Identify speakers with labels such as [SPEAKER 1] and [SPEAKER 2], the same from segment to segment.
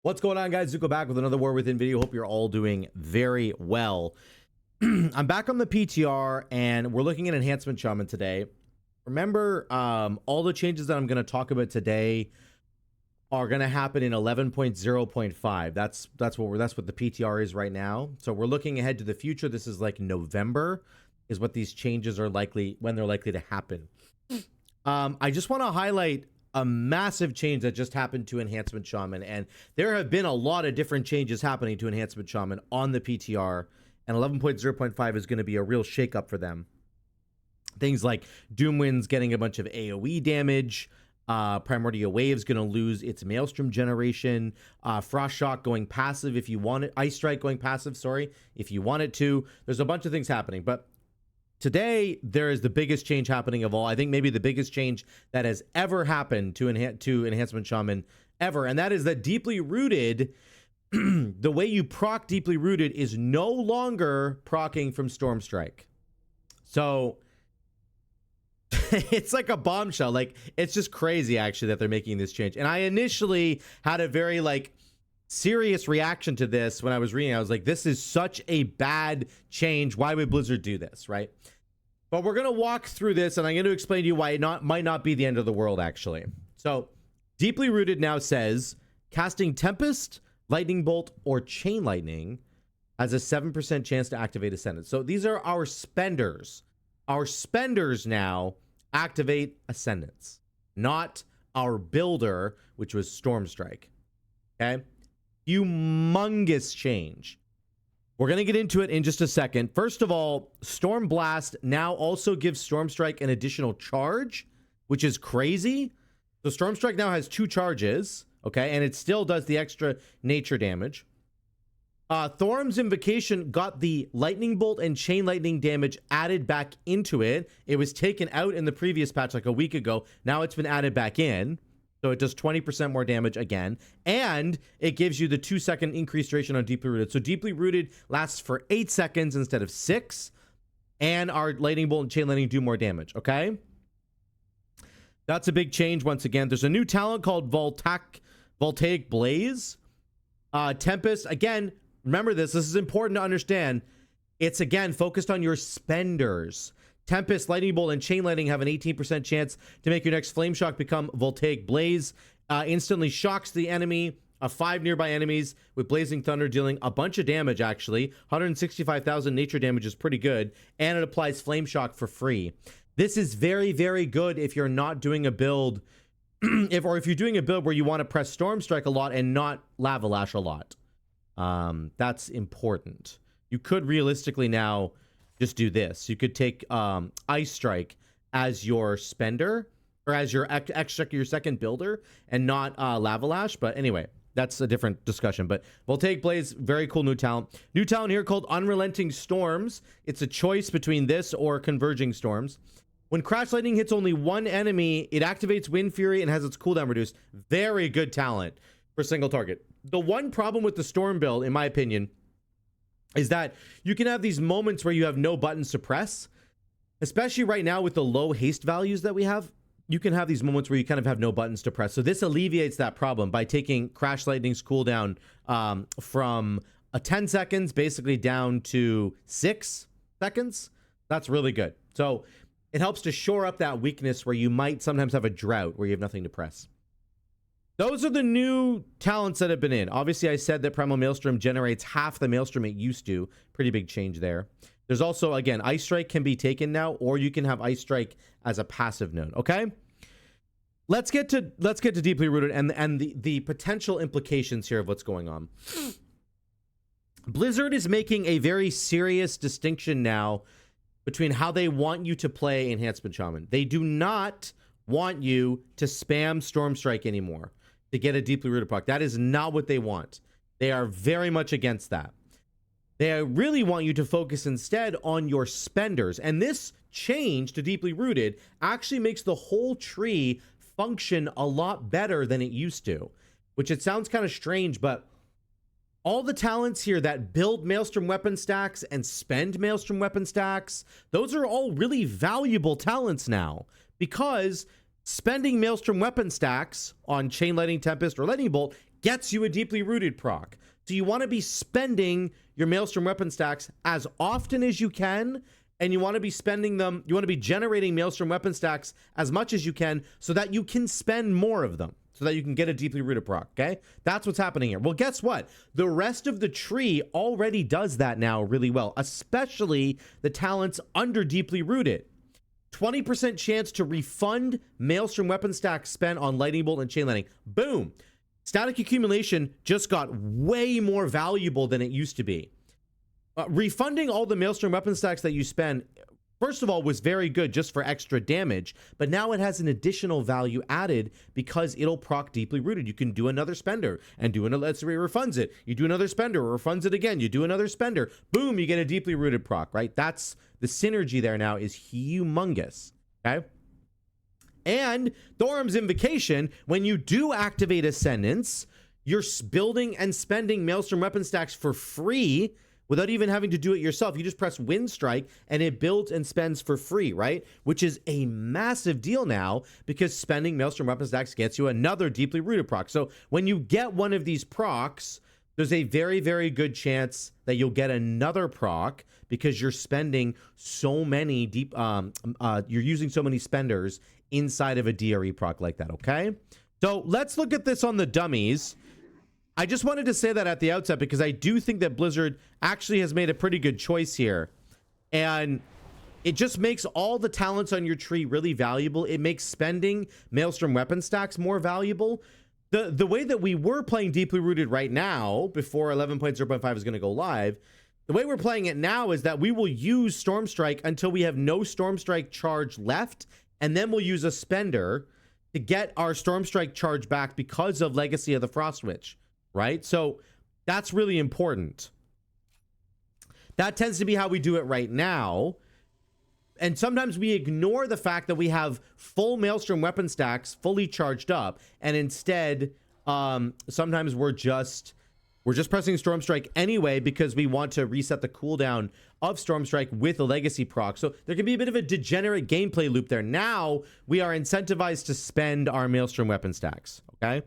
[SPEAKER 1] What's going on, guys? Zuko back with another War Within video. Hope you're all doing very well. I'm back on the PTR and we're looking at Enhancement Shaman today. Remember, all the changes that I'm going to talk about today are going to happen in 11.0.5. That's what the PTR is right now. So we're looking ahead to the future. This is like November is what these changes are likely, when they're likely to happen. I just want to highlight a massive change that just happened to Enhancement Shaman, and there have been a lot of different changes happening to Enhancement Shaman on the PTR, and 11.0.5 is going to be a real shakeup for them. Things like Doomwind's getting a bunch of AoE damage, Primordial Wave's going to lose its Maelstrom generation, Frost Shock going passive if you want it, Ice Strike going passive, sorry, if you want it to. There's a bunch of things happening, but today, there is the biggest change happening of all. I think maybe the biggest change that has ever happened to Enhancement Shaman ever. And that is that Deeply Rooted, the way you proc Deeply Rooted is no longer procking from Storm Strike. So it's like a bombshell. Like, it's just crazy, actually, that they're making this change. And I initially had a very, serious reaction to this when I was reading. I was like, this is such a bad change. Why would Blizzard do this, right? But we're going to walk through this, and I'm going to explain to you why it might not be the end of the world, actually. So, Deeply Rooted now says, casting Tempest, Lightning Bolt, or Chain Lightning has a 7% chance to activate Ascendance. So, these are our spenders. Our spenders now activate Ascendance, not our builder, which was Storm Strike. Okay? Humongous change. We're going to get into it in just a second. First of all, Storm Blast now also gives Storm Strike an additional charge, which is crazy. So Storm Strike now has 2 charges, okay, and it still does the extra nature damage. Thorum's Invocation got the Lightning Bolt and Chain Lightning damage added back into it. It was taken out in the previous patch like a week ago. Now it's been added back in. So it does 20% more damage again, and it gives you the 2-second increased duration on Deeply Rooted. So Deeply Rooted lasts for 8 seconds instead of 6, and our Lightning Bolt and Chain Lightning do more damage, okay? That's a big change once again. There's a new talent called Voltaic Blaze. Tempest, again, remember this is important to understand. It's, again, focused on your spenders. Tempest, Lightning Bolt, and Chain Lightning have an 18% chance to make your next Flame Shock become Voltaic Blaze. Instantly shocks the enemy of 5 nearby enemies with Blazing Thunder, dealing a bunch of damage, actually. 165,000 nature damage is pretty good. And it applies Flame Shock for free. This is very, very good if you're not doing a build, if you're doing a build where you want to press Storm Strike a lot and not Lava Lash a lot. That's important. You could realistically now just do this. You could take Ice Strike as your spender, or as your your second builder, and not Lava Lash. But anyway, that's a different discussion. But Voltaic Blaze, very cool new talent. New talent here called Unrelenting Storms. It's a choice between this or Converging Storms. When Crash Lightning hits only one enemy, it activates Wind Fury and has its cooldown reduced. Very good talent for single target. The one problem with the Storm build, in my opinion, is that you can have these moments where you have no buttons to press, especially right now with the low haste values that we have. You can have these moments where you kind of have no buttons to press. So this alleviates that problem by taking Crash Lightning's cooldown from 10 seconds basically down to 6 seconds. That's really good. So it helps to shore up that weakness where you might sometimes have a drought where you have nothing to press. Those are the new talents that have been in. Obviously, I said that Primal Maelstrom generates half the Maelstrom it used to. Pretty big change there. There's also, again, Ice Strike can be taken now, or you can have Ice Strike as a passive node, okay? Let's get to Deeply Rooted and the potential implications here of what's going on. Blizzard is making a very serious distinction now between how they want you to play Enhancement Shaman. They do not want you to spam Storm Strike anymore to get a Deeply Rooted proc. That is not what they want. They are very much against that. They really want you to focus instead on your spenders. And this change to Deeply Rooted actually makes the whole tree function a lot better than it used to, which it sounds kind of strange, but all the talents here that build Maelstrom weapon stacks and spend Maelstrom weapon stacks, those are all really valuable talents now, because spending Maelstrom weapon stacks on Chain Lightning, Tempest, or Lightning Bolt gets you a deeply rooted proc. So you want to be spending your Maelstrom weapon stacks as often as you can, and you want to be spending them, you want to be generating Maelstrom weapon stacks as much as you can so that you can spend more of them, so that you can get a deeply rooted proc, okay? That's what's happening here. Well, guess what? The rest of the tree already does that now really well, especially the talents under deeply rooted. 20% chance to refund Maelstrom weapon stacks spent on Lightning Bolt and Chain Lightning. Boom. Static accumulation just got way more valuable than it used to be. Refunding all the Maelstrom weapon stacks that you spend, first of all, was very good just for extra damage, but now it has an additional value added because it'll proc deeply rooted. You can do another spender and do another, let's say it refunds it. You do another spender, refunds it again. You do another spender, boom, you get a deeply rooted proc, right? That's the synergy there now is humongous, okay? And Thorum's Invocation, when you do activate Ascendance, you're building and spending Maelstrom weapon stacks for free without even having to do it yourself. You just press Wind Strike and it builds and spends for free, right? Which is a massive deal now because spending Maelstrom weapon stacks gets you another deeply rooted proc. So when you get one of these procs, there's a very, very good chance that you'll get another proc because you're spending so many you're using so many spenders inside of a DRE proc like that, okay? So let's look at this on the dummies. I just wanted to say that at the outset because I do think that Blizzard actually has made a pretty good choice here. And it just makes all the talents on your tree really valuable. It makes spending Maelstrom weapon stacks more valuable. The way that we were playing Deeply Rooted right now, before 11.0.5 is going to go live, the way we're playing it now is that we will use Storm Strike until we have no Storm Strike charge left, and then we'll use a spender to get our Storm Strike charge back because of Legacy of the Frost Witch, right? So that's really important. That tends to be how we do it right now. And sometimes we ignore the fact that we have full Maelstrom weapon stacks fully charged up, and instead sometimes we're just pressing Storm Strike anyway because we want to reset the cooldown of Storm Strike with a legacy proc. So there can be a bit of a degenerate gameplay loop there. Now we are incentivized to spend our Maelstrom weapon stacks, okay?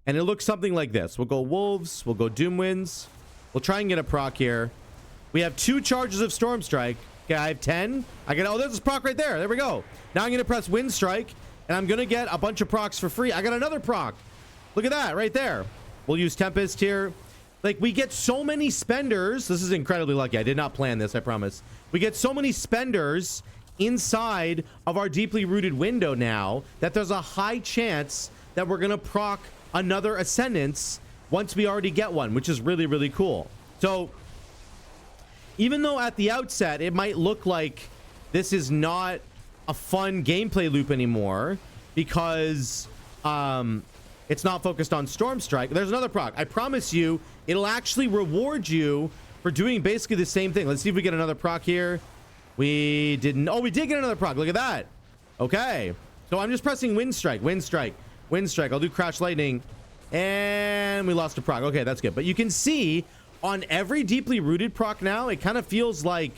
[SPEAKER 1] And it looks something like this. We'll go Wolves, we'll go Doomwinds, we'll try and get a proc here. We have 2 charges of Storm Strike. Okay, I have 10. Oh, there's this proc right there. There we go. Now I'm going to press Wind Strike, and I'm going to get a bunch of procs for free. I got another proc. Look at that right there. We'll use Tempest here. Like, we get so many spenders. This is incredibly lucky. I did not plan this, I promise. We get so many spenders inside of our deeply rooted window now that there's a high chance that we're going to proc another Ascendance once we already get one, which is really, really cool. So even though at the outset it might look like this is not a fun gameplay loop anymore because it's not focused on Storm Strike, there's another proc. I promise you it'll actually reward you for doing basically the same thing. Let's see if we get another proc here. We didn't. Oh, we did get another proc. Look at that. Okay, so I'm just pressing Wind Strike, Wind Strike, Wind Strike. I'll do Crash Lightning, and we lost a proc. Okay, that's good. But you can see on every deeply rooted proc now, it kind of feels like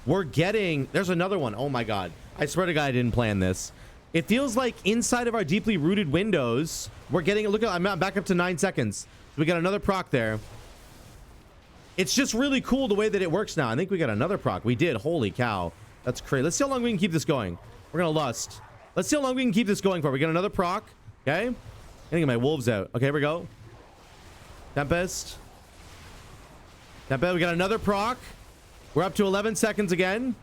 [SPEAKER 1] we're getting... There's another one. Oh my god. I swear to god I didn't plan this. It feels like inside of our deeply rooted windows, we're getting... Look, I'm back up to 9 seconds. We got another proc there. It's just really cool the way that it works now. I think we got another proc. We did. Holy cow. That's crazy. Let's see how long we can keep this going. We're gonna lust. Let's see how long we can keep this going for. We got another proc. Okay. I'm gonna get my wolves out. Okay, here we go. Tempest. Not bad. We got another proc. We're up to 11 seconds again.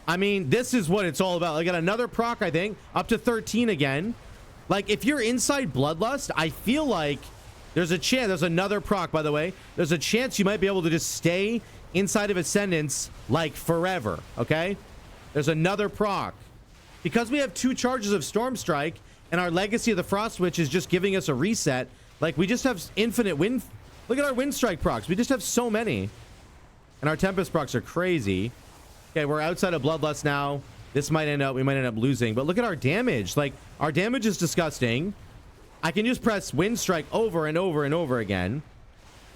[SPEAKER 1] I mean, this is what it's all about. I got another proc, I think, up to 13 again. Like, if you're inside Bloodlust, I feel like there's a chance. There's another proc, by the way. There's a chance you might be able to just stay inside of Ascendance like forever. Okay, there's another proc because we have 2 charges of Storm Strike and our Legacy of the Frost Witch is just giving us a reset. Like, we just have infinite wind. Look at our Wind Strike procs. We just have so many. And our Tempest procs are crazy. Okay, we're outside of Bloodlust now. This might end up... We might end up losing. But look at our damage. Like, our damage is disgusting. I can just press Wind Strike over and over and over again.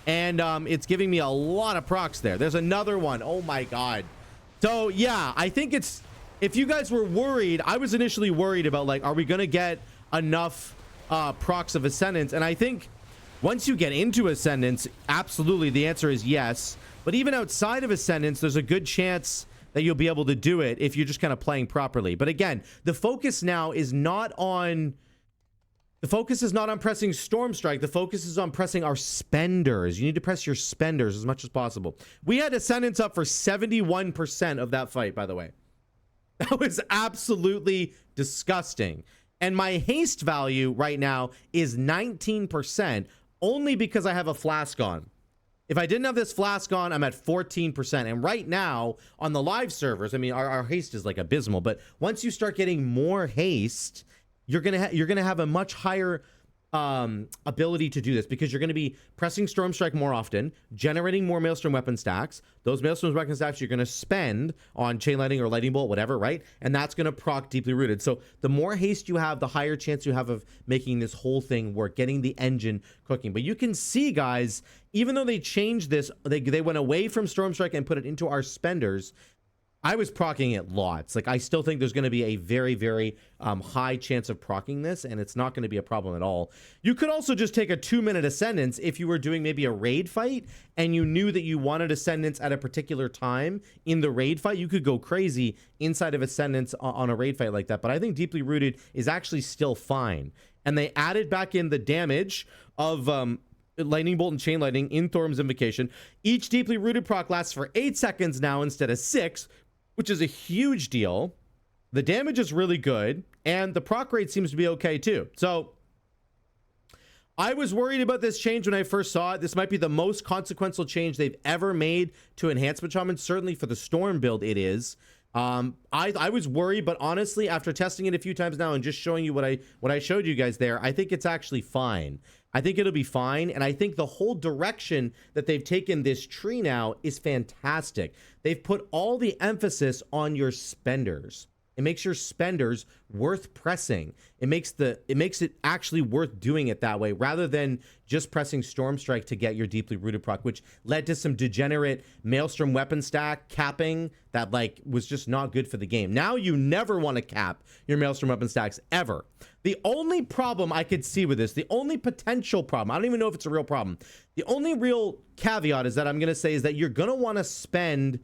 [SPEAKER 1] And it's giving me a lot of procs there. There's another one. Oh my god. So, yeah, I think it's... If you guys were worried... I was initially worried about, like, are we going to get enough procs of Ascendance. And I think once you get into Ascendance, absolutely the answer is yes. But even outside of Ascendance, there's a good chance that you'll be able to do it if you're just kind of playing properly. But again, the focus now is not on... The focus is not on pressing Storm Strike. The focus is on pressing our spenders. You need to press your spenders as much as possible. We had Ascendance up for 71% of that fight, by the way. That was absolutely disgusting. And my haste value right now is 19%, only because I have a flask on. If I didn't have this flask on, I'm at 14%. And right now, on the live servers, I mean, our haste is like abysmal. But once you start getting more haste... You're gonna have a much higher ability to do this, because you're gonna be pressing Storm Strike more often, generating more Maelstrom weapon stacks. Those Maelstrom weapon stacks you're gonna spend on Chain Lightning or Lightning Bolt, whatever, right? And that's gonna proc Deeply Rooted. So the more haste you have, the higher chance you have of making this whole thing work, getting the engine cooking. But you can see, guys, even though they changed this, they went away from Storm Strike and put it into our spenders. I was proccing it lots. Like, I still think there's going to be a very, very high chance of proccing this, and it's not going to be a problem at all. You could also just take a 2-minute Ascendance if you were doing maybe a raid fight and you knew that you wanted Ascendance at a particular time in the raid fight. You could go crazy inside of Ascendance on a raid fight like that. But I think Deeply Rooted is actually still fine. And they added back in the damage of... Lightning Bolt and Chain Lightning in Thorm's Invocation. Each Deeply Rooted proc lasts for 8 seconds now instead of 6, which is a huge deal. The damage is really good, and the proc rate seems to be okay too. So I was worried about this change when I first saw it. This might be the most consequential change they've ever made to Enhancement Shaman. Certainly for the Storm build, it is. I was worried, but honestly, after testing it a few times now and just showing you what I showed you guys there, I think it's actually fine. I think it'll be fine, and I think the whole direction that they've taken this tree now is fantastic. They've put all the emphasis on your spenders. It makes your spenders worth pressing. It makes it actually worth doing it that way, rather than just pressing Storm Strike to get your Deeply Rooted proc, which led to some degenerate Maelstrom weapon stack capping that like was just not good for the game. Now you never want to cap your Maelstrom weapon stacks ever. The only problem I could see with this, the only potential problem, I don't even know if it's a real problem. The only real caveat is that I'm going to say is that you're going to want to spend...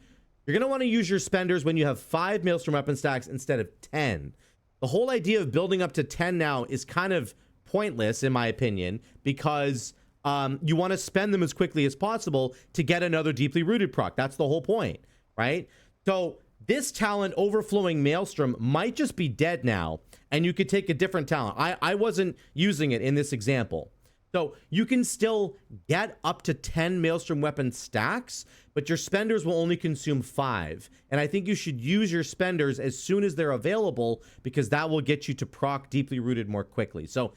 [SPEAKER 1] You're going to want to use your spenders when you have 5 Maelstrom weapon stacks instead of 10. The whole idea of building up to 10 now is kind of pointless, in my opinion, because you want to spend them as quickly as possible to get another Deeply Rooted proc. That's the whole point, right? So this talent, Overflowing Maelstrom, might just be dead now, and you could take a different talent. I wasn't using it in this example. So you can still get up to 10 Maelstrom weapon stacks, but your spenders will only consume 5. And I think you should use your spenders as soon as they're available, because that will get you to proc Deeply Rooted more quickly. So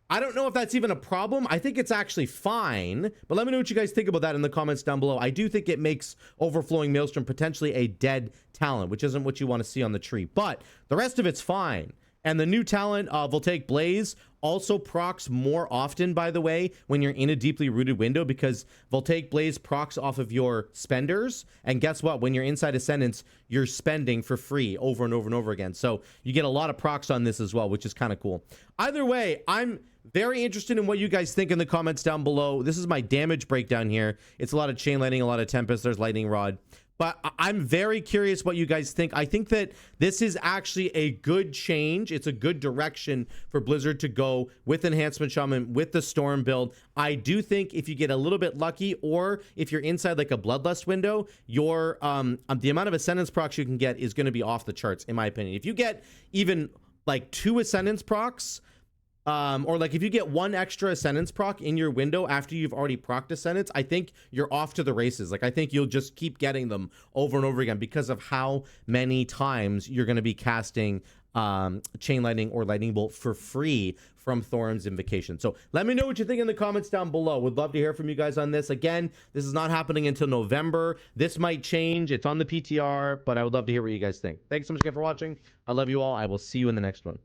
[SPEAKER 1] I don't know if that's even a problem. I think it's actually fine, but let me know what you guys think about that in the comments down below. I do think it makes Overflowing Maelstrom potentially a dead talent, which isn't what you want to see on the tree, but the rest of it's fine. And the new talent, Voltaic Blaze, also procs more often, by the way, when you're in a Deeply Rooted window, because Voltaic Blaze procs off of your spenders. And guess what? When you're inside Ascendance, you're spending for free over and over and over again. So you get a lot of procs on this as well, which is kind of cool. Either way, I'm very interested in what you guys think in the comments down below. This is my damage breakdown here. It's a lot of Chain Lightning, a lot of Tempest. There's Lightning Rod. But I'm very curious what you guys think. I think that this is actually a good change. It's a good direction for Blizzard to go with Enhancement Shaman, with the Storm build. I do think if you get a little bit lucky, or if you're inside like a Bloodlust window, your the amount of Ascendance procs you can get is going to be off the charts, in my opinion. If you get even like 2 Ascendance procs, or like if you get 1 extra Ascendance proc in your window after you've already procced Ascendance, I think you're off to the races. Like, I think you'll just keep getting them over and over again because of how many times you're going to be casting Chain Lightning or Lightning Bolt for free from Thorm's Invocation. So let me know what you think in the comments down below. Would love to hear from you guys on this. Again, this is not happening until November. This might change. It's on the PTR, but I would love to hear what you guys think. Thanks so much again for watching. I love you all. I will see you in the next one.